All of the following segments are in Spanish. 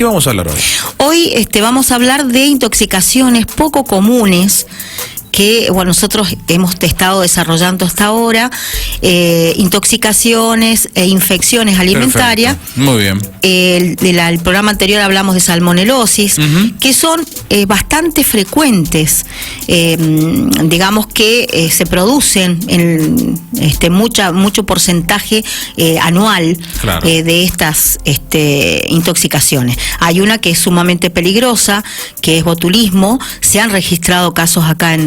qué vamos a hablar hoy? Hoy vamos a hablar de intoxicaciones poco comunes que nosotros hemos estado desarrollando hasta ahora, intoxicaciones e infecciones alimentarias. Perfecto. Muy bien. El programa anterior hablamos de salmonelosis, que son bastante frecuentes, digamos que se producen en mucho porcentaje anual, claro, de estas intoxicaciones. Hay una que es sumamente peligrosa, que es botulismo. Se han registrado casos acá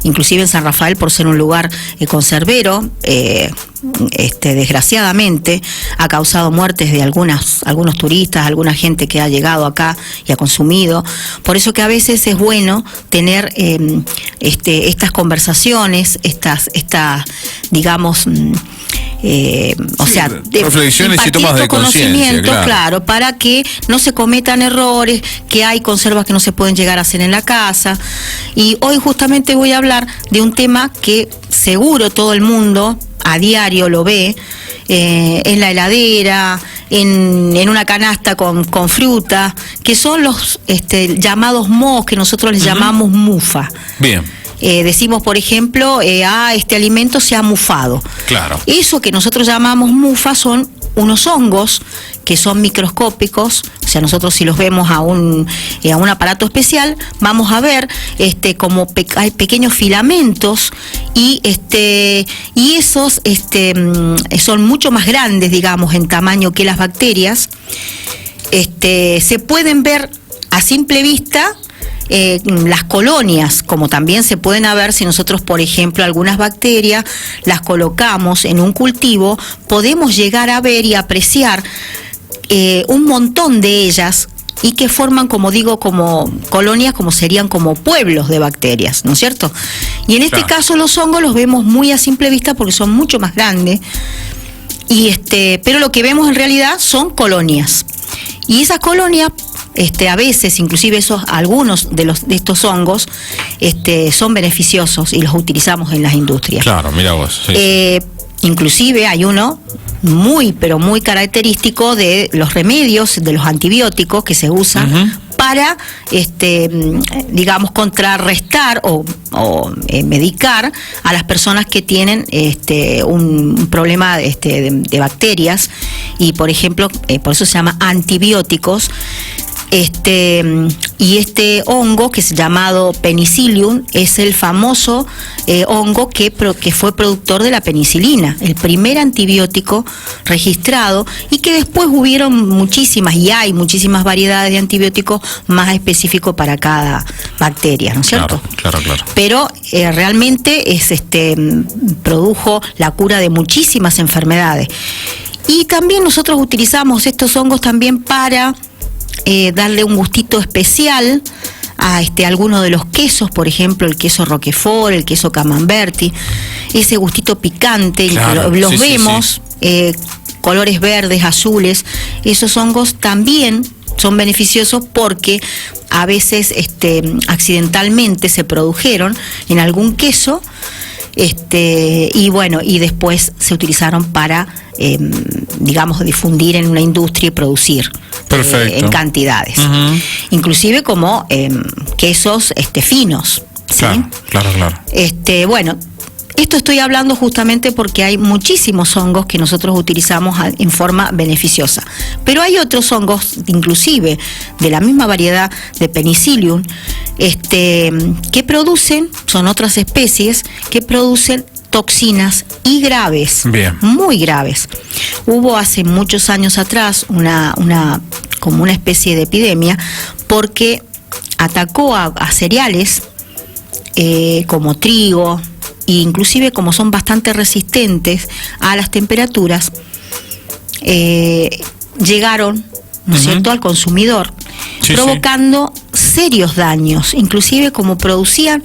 inclusive en San Rafael, por ser un lugar conservero, desgraciadamente ha causado muertes de algunos turistas, alguna gente que ha llegado acá y ha consumido. Por eso que a veces es bueno tener estas conversaciones, digamos, reflexiones y tomas de conciencia, claro, para que no se cometan errores, que hay conservas que no se pueden llegar a hacer en la casa. Y hoy justamente voy a hablar de un tema que seguro todo el mundo a diario lo ve, en la heladera, en una canasta con fruta, que son los llamados mohos, que nosotros les llamamos mufa. Bien. Decimos, por ejemplo, este alimento se ha mufado. Claro. Eso que nosotros llamamos mufa son unos hongos que son microscópicos. O sea, nosotros si los vemos a un aparato especial, vamos a ver como hay pequeños filamentos y esos son mucho más grandes, digamos, en tamaño que las bacterias. Se pueden ver a simple vista. Las colonias, como también se pueden ver si nosotros, por ejemplo, algunas bacterias las colocamos en un cultivo, podemos llegar a ver y apreciar un montón de ellas y que forman, como digo, como colonias, como serían como pueblos de bacterias, ¿no es cierto? Y en este caso los hongos los vemos muy a simple vista porque son mucho más grandes, pero lo que vemos en realidad son colonias. Y esas colonias a veces, inclusive algunos de estos hongos son beneficiosos y los utilizamos en las industrias. Claro, mira vos. Sí. Inclusive hay uno muy, pero muy característico de los remedios, de los antibióticos que se usan para, digamos, contrarrestar o medicar a las personas que tienen un problema de bacterias y, por ejemplo, por eso se llama antibióticos. Y este hongo, que es llamado Penicillium, es el famoso hongo que fue productor de la penicilina, el primer antibiótico registrado, y que después hubieron muchísimas, y hay muchísimas variedades de antibióticos más específicos para cada bacteria, ¿no es cierto? Claro. Pero realmente produjo la cura de muchísimas enfermedades. Y también nosotros utilizamos estos hongos también para darle un gustito especial a alguno de los quesos, por ejemplo, el queso Roquefort, el queso Camembert, ese gustito picante, claro, los vemos, colores verdes, azules. Esos hongos también son beneficiosos porque a veces accidentalmente se produjeron en algún queso, y después se utilizaron para digamos, difundir en una industria y producir en cantidades. Inclusive como quesos finos, ¿sí? Claro. Esto estoy hablando justamente porque hay muchísimos hongos que nosotros utilizamos en forma beneficiosa. Pero hay otros hongos, inclusive de la misma variedad de Penicillium, que producen, son otras especies, que producen toxinas y graves, muy graves. Hubo hace muchos años atrás como una especie de epidemia porque atacó a cereales como trigo, e inclusive como son bastante resistentes a las temperaturas, llegaron, ¿no es cierto?, al consumidor, provocando serios daños, inclusive como producían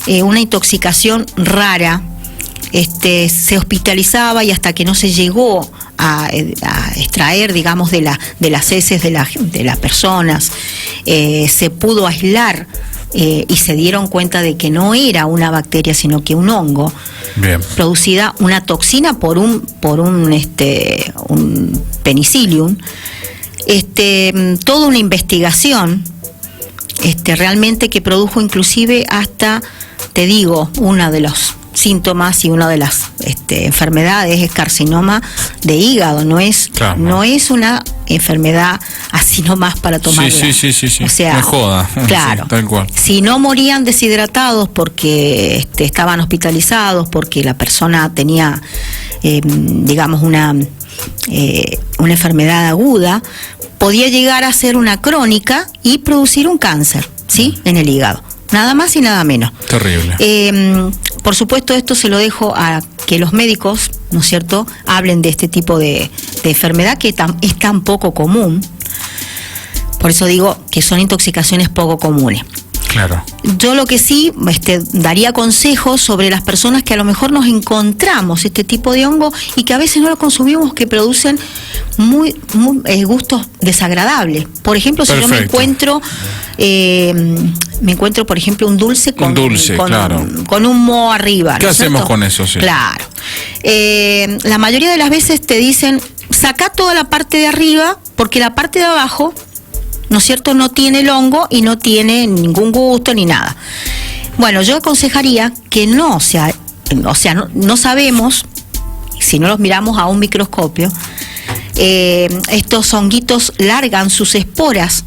una intoxicación rara. Se hospitalizaba y hasta que no se llegó a extraer, digamos, de las heces de las personas, se pudo aislar y se dieron cuenta de que no era una bacteria sino que un hongo. Producida una toxina por un Penicillium. toda una investigación realmente que produjo inclusive hasta, te digo, uno de los síntomas y una de las enfermedades es carcinoma de hígado. No es una enfermedad así nomás para tomarla. Sí. O sea, me joda. Claro. Sí, tal cual. Si no morían deshidratados porque estaban hospitalizados, porque la persona tenía, digamos, una enfermedad aguda, podía llegar a ser una crónica y producir un cáncer, ¿sí? En el hígado. Nada más y nada menos. Terrible. Por supuesto, esto se lo dejo a que los médicos, ¿no es cierto?, hablen de este tipo de enfermedad que es tan poco común. Por eso digo que son intoxicaciones poco comunes. Claro. Yo lo que sí daría consejos sobre las personas que a lo mejor nos encontramos este tipo de hongo y que a veces no lo consumimos, que producen muy gustos desagradables. Por ejemplo, si yo me encuentro, por ejemplo, un dulce con un moho arriba. ¿Qué hacemos con eso? Sí. Claro. La mayoría de las veces te dicen, saca toda la parte de arriba, porque la parte de abajo, ¿no es cierto?, no tiene el hongo y no tiene ningún gusto ni nada. Bueno, yo aconsejaría que no sabemos, si no los miramos a un microscopio, estos honguitos largan sus esporas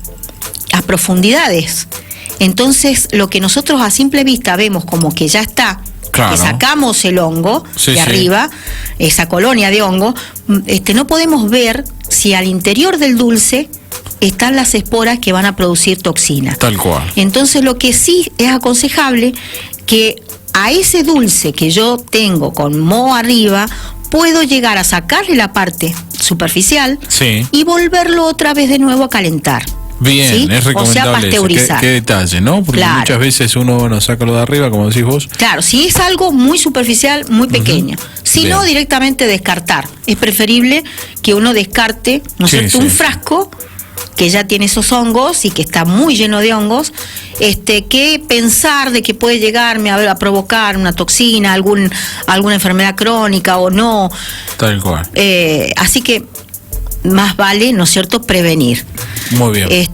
a profundidades. Entonces, lo que nosotros a simple vista vemos como que ya está, que sacamos el hongo de arriba, esa colonia de hongo, no podemos ver si al interior del dulce están las esporas que van a producir toxina. Tal cual. Entonces, lo que sí es aconsejable, que a ese dulce que yo tengo con moho arriba, puedo llegar a sacarle la parte superficial y volverlo otra vez de nuevo a calentar. Bien, ¿sí? Es recomendable. O sea, pasteurizar. Qué detalle, ¿no? Porque muchas veces uno saca lo de arriba, como decís vos. Claro, si es algo muy superficial, muy pequeño. Si no, directamente descartar. Es preferible que uno descarte, ¿no es cierto?, un frasco que ya tiene esos hongos y que está muy lleno de hongos, que pensar de que puede llegarme a provocar una toxina, alguna enfermedad crónica o no. Tal cual. Así que más vale, ¿no es cierto?, prevenir. Muy bien.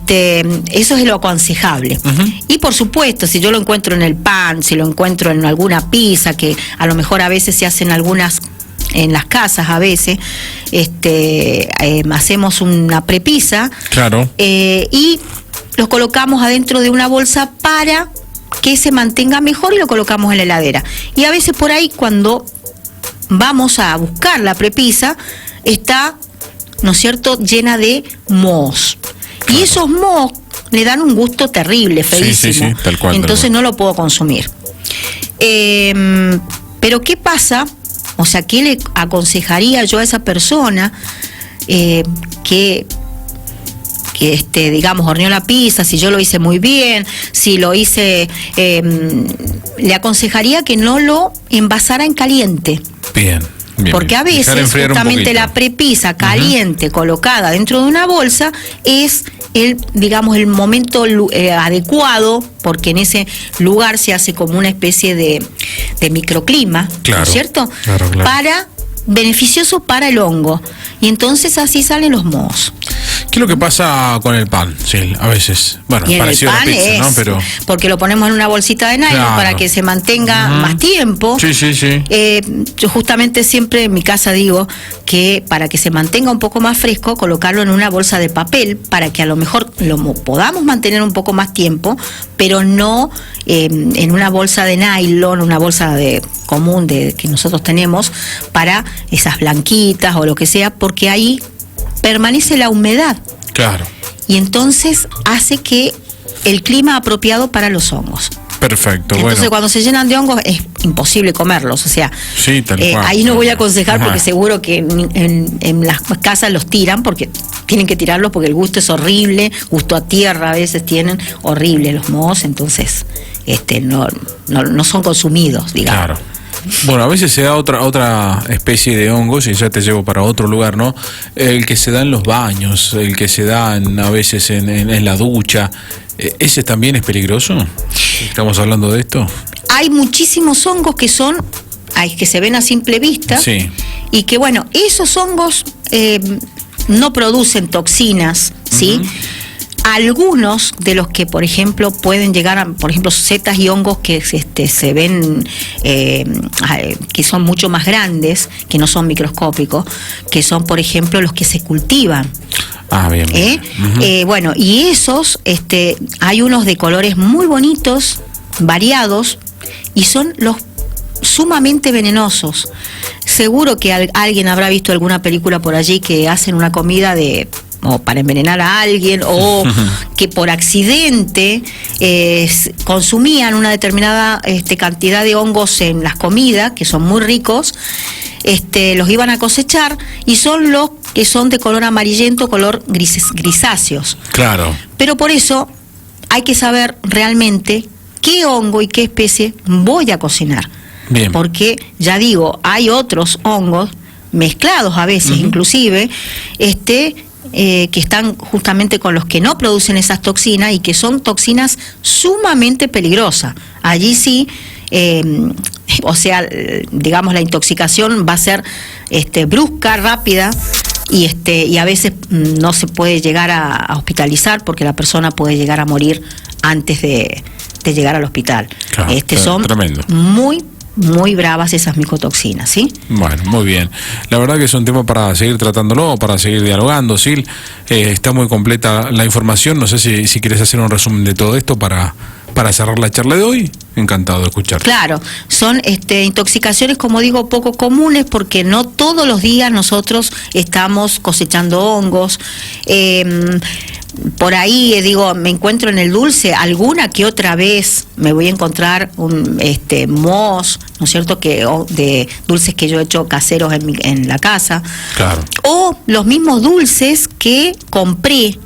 Eso es lo aconsejable. Y por supuesto, si yo lo encuentro en el pan, si lo encuentro en alguna pizza, que a lo mejor a veces se hacen algunas en las casas, a veces hacemos una prepisa, y lo colocamos adentro de una bolsa para que se mantenga mejor y lo colocamos en la heladera. Y a veces por ahí, cuando vamos a buscar la prepisa, está, ¿no es cierto?, llena de mohos. Y esos mohos le dan un gusto terrible, feísimo. Sí, tal cual. Entonces no lo puedo consumir. Pero ¿qué pasa? O sea, ¿qué le aconsejaría yo a esa persona que digamos, horneó la pizza, si yo lo hice muy bien, si lo hice, le aconsejaría que no lo envasara en caliente. Bien. Porque a veces justamente la prepisa caliente colocada dentro de una bolsa es el momento adecuado, porque en ese lugar se hace como una especie de microclima, ¿no es cierto? Claro. Beneficioso para el hongo. Y entonces así salen los mohos. ¿Qué es lo que pasa con el pan? Sí, a veces. Bueno, parecido a la pizza, ¿no? Pero porque lo ponemos en una bolsita de nylon para que se mantenga más tiempo. Sí. Yo justamente siempre en mi casa digo que para que se mantenga un poco más fresco, colocarlo en una bolsa de papel para que a lo mejor lo podamos mantener un poco más tiempo, pero no en una bolsa de nylon, una bolsa común que nosotros tenemos para esas blanquitas o lo que sea, porque ahí permanece la humedad. Claro. Y entonces hace que el clima apropiado para los hongos. Perfecto. Entonces cuando se llenan de hongos es imposible comerlos, o sea, tal cual, ahí no voy a aconsejar porque seguro que en las casas los tiran, porque tienen que tirarlos porque el gusto es horrible, gusto a tierra a veces tienen, horrible los mohos, entonces no son consumidos, digamos. Claro. Bueno, a veces se da otra especie de hongos, y ya te llevo para otro lugar, ¿no? El que se da en los baños, el que se da a veces en la ducha. ¿Ese también es peligroso? ¿Estamos hablando de esto? Hay muchísimos hongos que se ven a simple vista. Sí. Y que, bueno, esos hongos no producen toxinas ¿sí? Algunos de los que, por ejemplo, pueden llegar a, por ejemplo, setas y hongos que se ven, que son mucho más grandes, que no son microscópicos, que son, por ejemplo, los que se cultivan. Bien. Bueno, y esos, hay unos de colores muy bonitos, variados, y son los sumamente venenosos. Seguro que alguien habrá visto alguna película por allí que hacen una comida o para envenenar a alguien, o que por accidente consumían una determinada cantidad de hongos en las comidas, que son muy ricos, los iban a cosechar, y son los que son de color amarillento, color grisáceos. Claro. Pero por eso hay que saber realmente qué hongo y qué especie voy a cocinar. Bien. Porque, ya digo, hay otros hongos mezclados a veces, inclusive, que están justamente con los que no producen esas toxinas, y que son toxinas sumamente peligrosas. Allí sí, o sea, digamos, la intoxicación va a ser brusca, rápida, y a veces no se puede llegar a hospitalizar, porque la persona puede llegar a morir antes de llegar al hospital. Claro, son tremendo. Muy bravas esas micotoxinas, ¿sí? Bueno, muy bien. La verdad que es un tema para seguir tratándolo, para seguir dialogando, Sil. Está muy completa la información. No sé si quieres hacer un resumen de todo esto para cerrar la charla de hoy. Encantado de escucharte. Claro, son intoxicaciones, como digo, poco comunes, porque no todos los días nosotros estamos cosechando hongos. Por ahí, digo, me encuentro en el dulce, alguna que otra vez me voy a encontrar un mousse, ¿no es cierto?, de dulces que yo he hecho caseros en la casa. Claro. O los mismos dulces que compré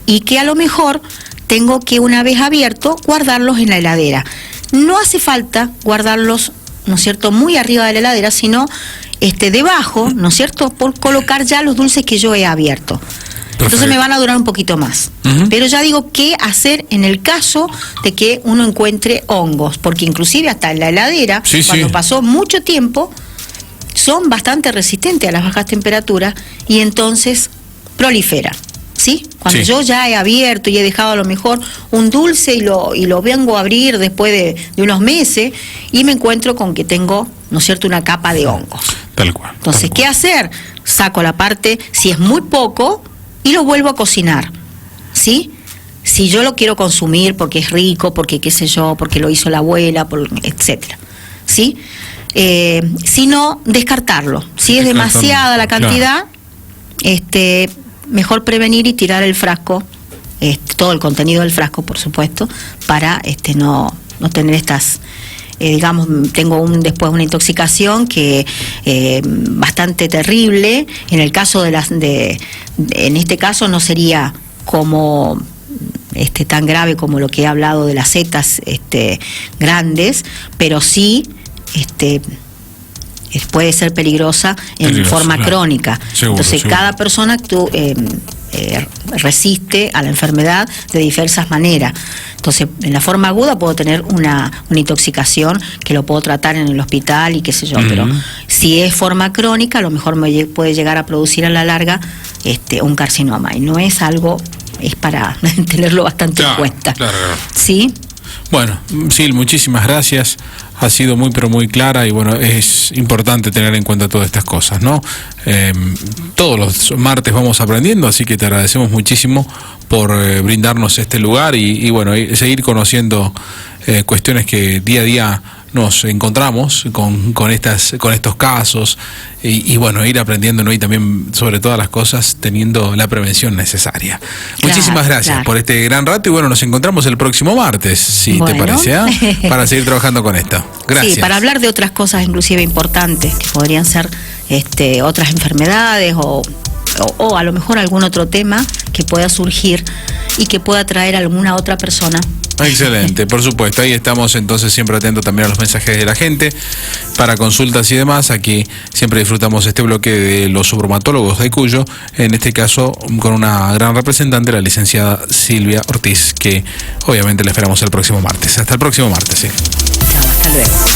y que a lo mejor tengo que, una vez abierto, guardarlos en la heladera. No hace falta guardarlos, ¿no es cierto?, muy arriba de la heladera, sino debajo, ¿no es cierto?, por colocar ya los dulces que yo he abierto. Entonces me van a durar un poquito más. Pero ya digo, qué hacer en el caso de que uno encuentre hongos, porque inclusive hasta en la heladera, cuando pasó mucho tiempo, son bastante resistentes a las bajas temperaturas, y entonces proliferan, ¿sí? Cuando yo ya he abierto y he dejado a lo mejor un dulce y lo vengo a abrir después de unos meses, y me encuentro con que tengo, ¿no es cierto?, una capa de hongos. Tal cual. Entonces, ¿qué hacer? Saco la parte, si es muy poco, y lo vuelvo a cocinar, ¿sí? Si yo lo quiero consumir porque es rico, porque qué sé yo, porque lo hizo la abuela, etcétera, ¿sí? Si no, descartarlo. Si es demasiada la cantidad, mejor prevenir y tirar el frasco, todo el contenido del frasco, por supuesto, para no tener estas... digamos, tengo después una intoxicación que bastante terrible. En el caso en este caso no sería como tan grave como lo que he hablado de las setas grandes, pero sí puede ser peligrosa en forma crónica. Entonces cada persona resiste a la enfermedad de diversas maneras. Entonces, en la forma aguda puedo tener una intoxicación que lo puedo tratar en el hospital y qué sé yo, pero si es forma crónica, a lo mejor puede llegar a producir a la larga un carcinoma, y no es algo, es para tenerlo bastante en cuenta. Claro. ¿Sí? Bueno, Sil, muchísimas gracias. Ha sido muy, pero muy clara, y bueno, es importante tener en cuenta todas estas cosas, ¿no? Todos los martes vamos aprendiendo, así que te agradecemos muchísimo por brindarnos este lugar y bueno, y seguir conociendo cuestiones que día a día nos encontramos con estos casos, y bueno, ir aprendiendo, ¿no? Y también, sobre todas las cosas, teniendo la prevención necesaria. Muchísimas gracias por este gran rato, y bueno, nos encontramos el próximo martes, si te parece, para seguir trabajando con esto. Gracias. Sí, para hablar de otras cosas inclusive importantes, que podrían ser otras enfermedades o a lo mejor algún otro tema que pueda surgir y que pueda traer a alguna otra persona. Excelente, por supuesto. Ahí estamos entonces siempre atentos también a los mensajes de la gente para consultas y demás. Aquí siempre disfrutamos este bloque de los bromatólogos de Cuyo, en este caso con una gran representante, la licenciada Silvia Ortiz, que obviamente la esperamos el próximo martes. Hasta el próximo martes. Chao, hasta luego.